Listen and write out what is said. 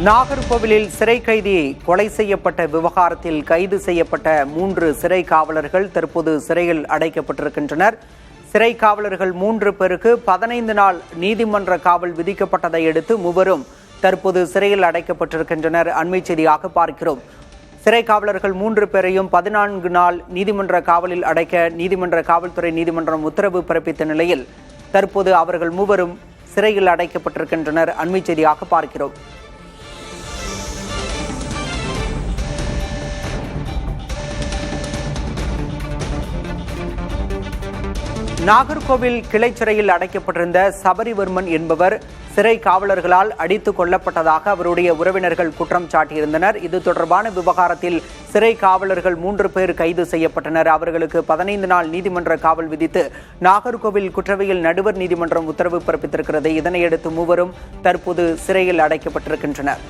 நாகர்கோவிலில் சிறை கைதி கொலை செய்யப்பட்ட விவகாரத்தில் கைது செய்யப்பட்ட 3 சிறை காவலர்கள் தற்போது சிறையில் அடைக்கப்பட்டிருக்கின்றனர். சிறை காவலர்கள் 3 பேருக்கு 15 நாள் நீதிமன்ற காவல் விதிக்கப்பட்டதை அடுத்து மூவரும் தற்போது சிறையில் அடைக்கப்பட்டிருக்கின்றனர். அண்மை செய்தியாக பார்க்கிறோம். சிறை காவலர்கள் 3 பேரையும் 14 நாள் நீதிமன்ற காவலில் அடைக்க நீதிமன்ற காவல்துறை நீதிமன்றம் உத்தரவு பிறப்பித்த நிலையில் தற்போது அவர்கள் மூவரும் சிறையில் அடைக்கப்பட்டிருக்கின்றனர். அண்மை செய்தியாக பார்க்கிறோம். நாகர்கோவில் கிளை சிறையில் அடைக்கப்பட்டிருந்த சபரிவர்மன் என்பவர் சிறை காவலர்களால் அடித்துக் கொல்லப்பட்டதாக அவருடைய உறவினர்கள் குற்றம் சாட்டியிருந்தனர். இது தொடர்பான விவகாரத்தில் சிறை காவலர்கள் 3 பேர் கைது செய்யப்பட்டனர். அவர்களுக்கு 15 நாள் நீதிமன்ற காவல் விதித்து நாகர்கோவில் குற்றவியல் நடுவர் நீதிமன்றம் உத்தரவு பிறப்பித்திருக்கிறது. இதனையடுத்து மூவரும் தற்போது சிறையில் அடைக்கப்பட்டிருக்கின்றனர்.